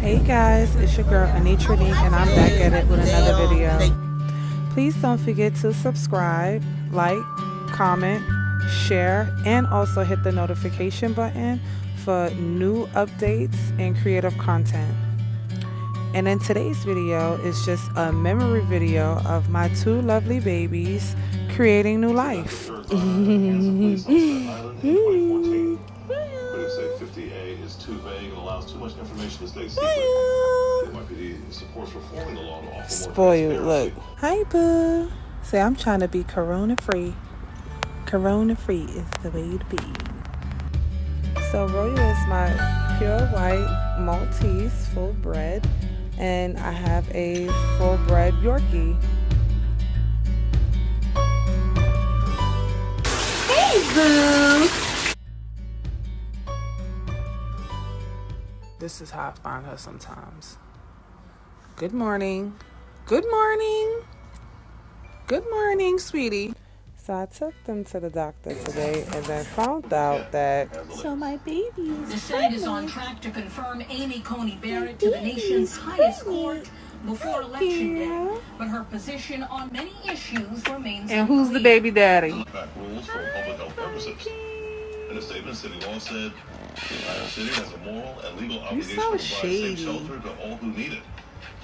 Hey guys, it's your girl Anitra Nee, and I'm back at it with another video. Please don't forget to subscribe, like, comment, share, and also hit the notification button for new updates and creative content. And in today's video is just a memory video of my two lovely babies creating new life. Critics say 50A is too vague and allows too much information to stay secret. The NYPD supports reforming the law to offer more Spoiled, transparency. look. Hi, boo. Say, I'm trying to be corona free. Corona free is the way to be. So, Royal is my pure white Maltese full bred, and I have a full bred Yorkie. Hey, boo. This is how I find her sometimes. Good morning. Good morning. Good morning, sweetie. So I took them to the doctor today and then found out that my baby is The Senate is on track to confirm Amy Coney Barrett to the nation's highest court before Election Day. But her position on many issues remains And who's the baby daddy? Back rules for public health purposes. In a statement, city law said the city has a moral and legal obligation so to provide shady. safe shelter to all who need it.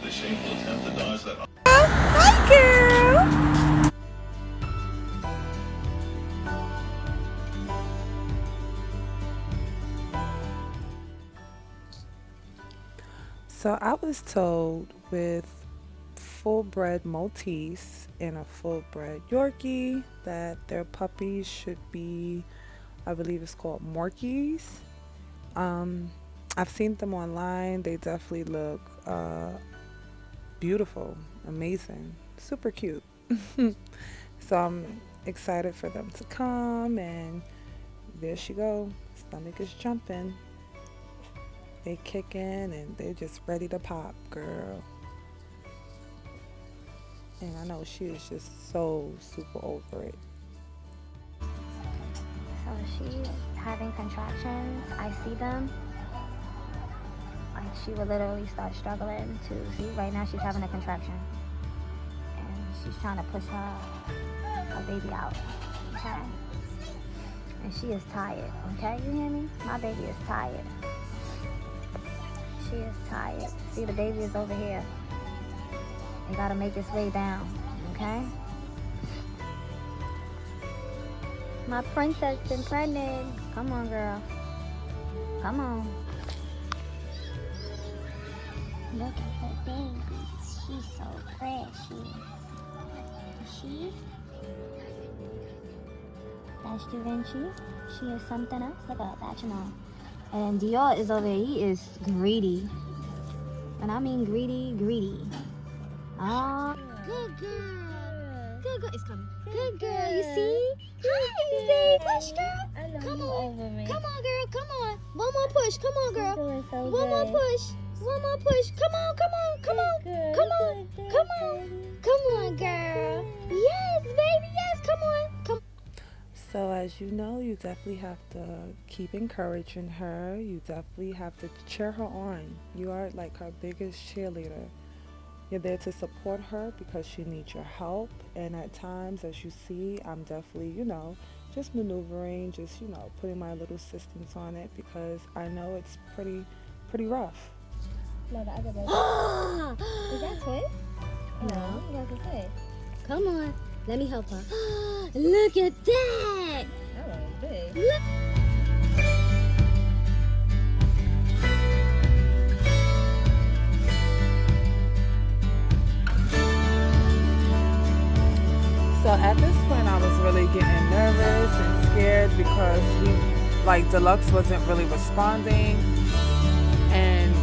This shameful attempt to dodge that. Hi, girl. So I was told with full-bred Maltese and a full-bred Yorkie that their puppies should be, I believe it's called Morkies. I've seen them online. They definitely look beautiful, amazing, super cute. So I'm excited for them to come, and there she go. Stomach is jumping. They kicking and they're just ready to pop, girl. And I know she is just so super over it. So she's having contractions. I see them. Like she will literally start struggling to see. Right now she's having a contraction. And she's trying to push her baby out. Okay? And she is tired. Okay? You hear me? My baby is tired. She is tired. See, the baby is over here. It gotta make its way down. Okay? My princess been pregnant. Come on, girl. Come on. Look at her baby. She's so precious. She? That's Da Vinci. She is something else. Look at that, you know. And Dior is over here. He is greedy. And I mean greedy, greedy. Oh, good girl. Good girl. It's coming. Good girl. You see? Hi, baby. Push, girl. Come on. Come on, girl. Come on. One more push. Come on, girl. One more push. One more push. Come on. Come on. Come on. Come on. Come on. Come on, girl. Yes, baby. Yes. Come on. Come. So as you know, you definitely have to keep encouraging her. You definitely have to cheer her on. You are like her biggest cheerleader. You're there to support her because she needs your help. And at times, as you see, I'm definitely, just maneuvering, just, putting my little assistance on it because I know it's pretty rough. No, the other baby. Is that twin? No, that's a twin. Come on. Let me help her. Look at that! Oh, big. Look. So at this point, I was really getting nervous and scared because Deluxe wasn't really responding. And,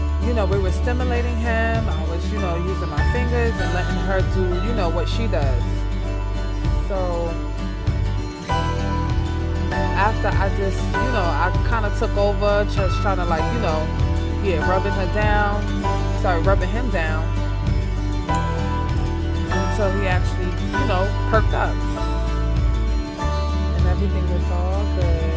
we were stimulating him. I was, using my fingers and letting her do, what she does. So after I just, I kind of took over, just trying to rubbing her down. Sorry, rubbing him down. Until he actually, perked up. And everything was all good.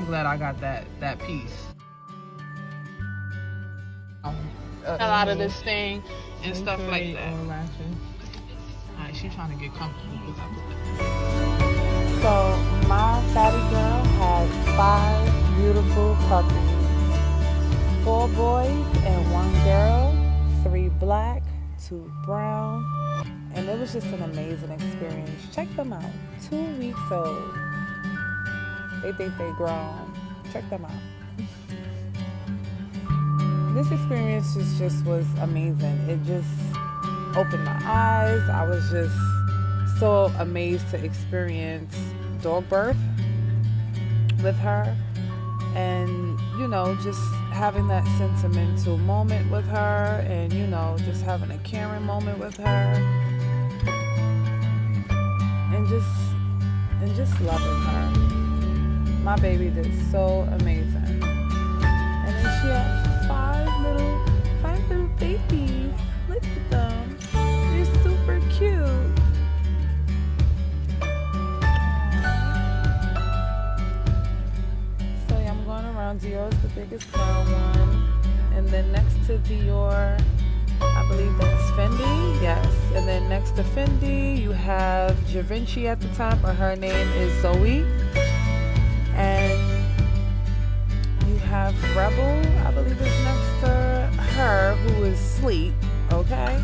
I'm glad I got that piece. Out of this thing and stuff like that. Alright, she's trying to get comfortable. So my fatty girl had 5 beautiful puppies. 4 boys and 1 girl, 3 black, 2 brown, and it was just an amazing experience. Check them out. 2 weeks old. They think they grown. Check them out. This experience was amazing. It just opened my eyes. I was just so amazed to experience dog birth with her, and just having that sentimental moment with her, and just having a caring moment with her, and just loving her. My baby did so amazing. And then she had 5 little babies. Look at them. They're super cute. So yeah, I'm going around. Dior's the biggest brown one. And then next to Dior, I believe that's Fendi. Yes. And then next to Fendi, you have Givenchy at the top, but her name is Zoe. And you have Rebel, I believe is next to her, who is Sleep, okay?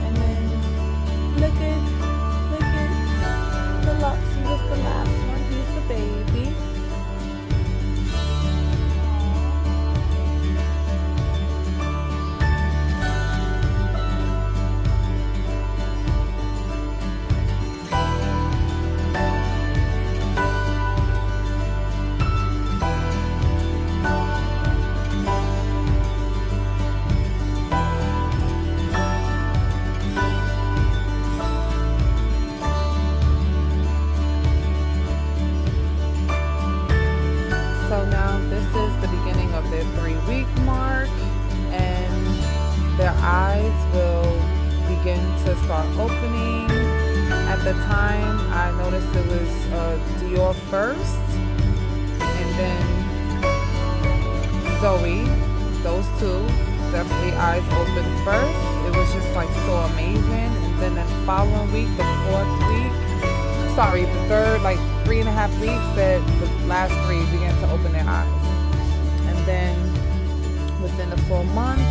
And then look at Deluxe. He was the last one. He's the baby. Start opening. At the time, I noticed it was Dior first, and then Zoe. Those two definitely eyes open first. It was just like so amazing. And then the following week, the 3.5 weeks, that the last 3 began to open their eyes. And then within the full month,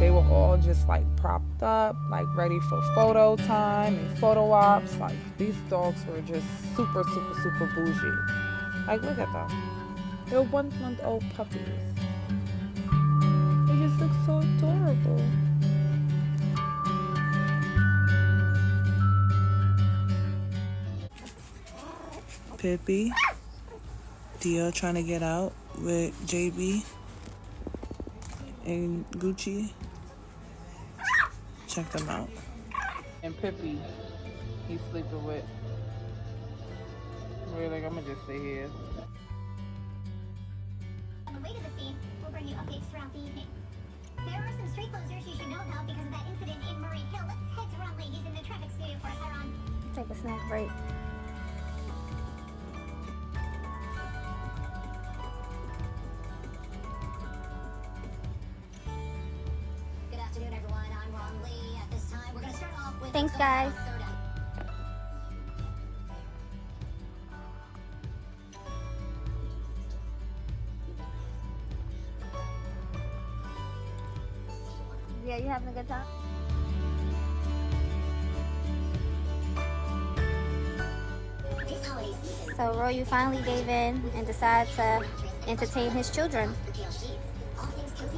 they were all just like propped up, like ready for photo time and photo ops. Like these dogs were just super, super, super bougie. Like look at them. They're 1-month-old puppies. They just look so adorable. Pippi, Dior trying to get out with JB and Gucci. Check them out. And Pippi, he's sleeping with. We're like, I'm gonna just sit here. On the way to the scene, we'll bring you updates throughout the evening. There are some street closures you should know about because of that incident in Murray Hill. Let's head to Ron Ladies in the traffic studio for us. Hi, Ron. Take a snack break. Thanks, guys. Yeah, you having a good time? So Roy finally gave in and decided to entertain his children.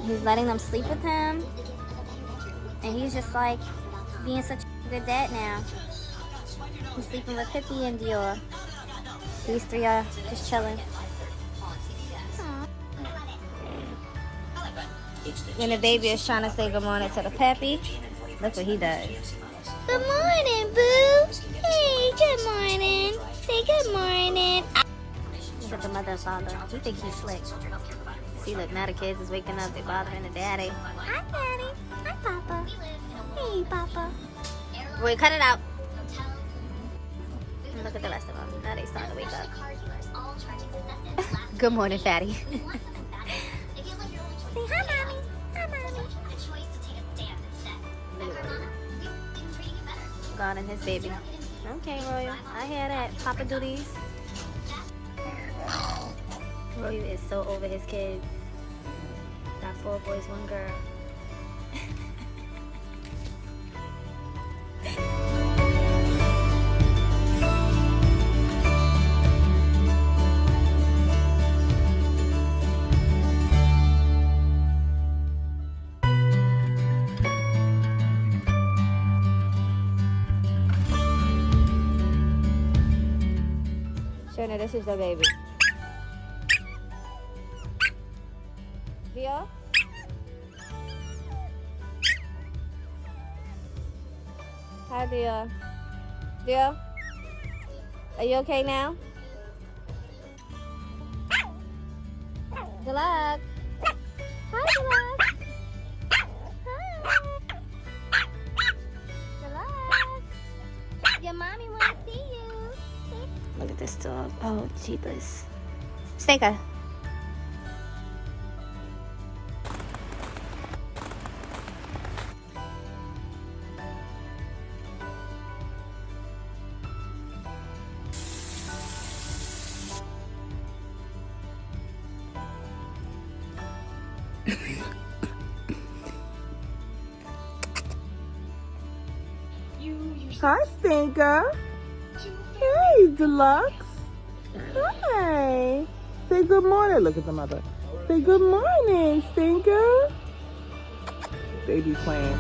He's letting them sleep with him, and he's just like being such a good dad now. He's sleeping with Pippi and Dior. These 3 are just chilling. Aww. When the baby is trying to say good morning to the puppy, look what he does. Good morning, boo. Hey, good morning. Say good morning. Look at the mother and father. You think he's slick. See, look, now the kids is waking up. They bothering the daddy. Hi, daddy. Hi, papa. Hey, papa. Wait, cut it out. Look at the rest of them. Now they starting to wake up. Good morning, fatty. Say hi, mommy. Hi, mommy. A choice to take a stand instead. And Carvana, we've been treating you better. God and his baby. Okay, Royal. I hear that. Papa duties. Royal is so over his kids. Got 4 boys, 1 girl. Shona, this is the baby. Dio? Hi, Dio. Dio? Are you okay now? Deluxe. Hi, Deluxe. Hi. Deluxe. Your mommy wants to see you. Look at this dog. Oh, jeepers. Stinker. Hi, Stinker. Hey, Deluxe. Hi. Say good morning. Look at the mother. Say good morning, Stinker. Baby playing.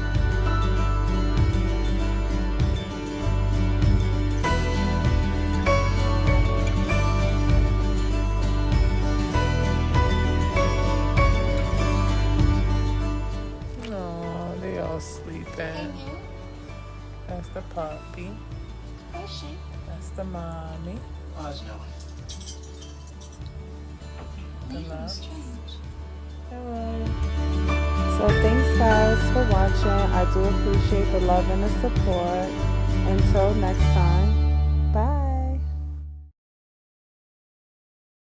Oh, they all sleeping. That's the puppy. That's the mommy. So thanks guys for watching. I do appreciate the love and the support. Until next time.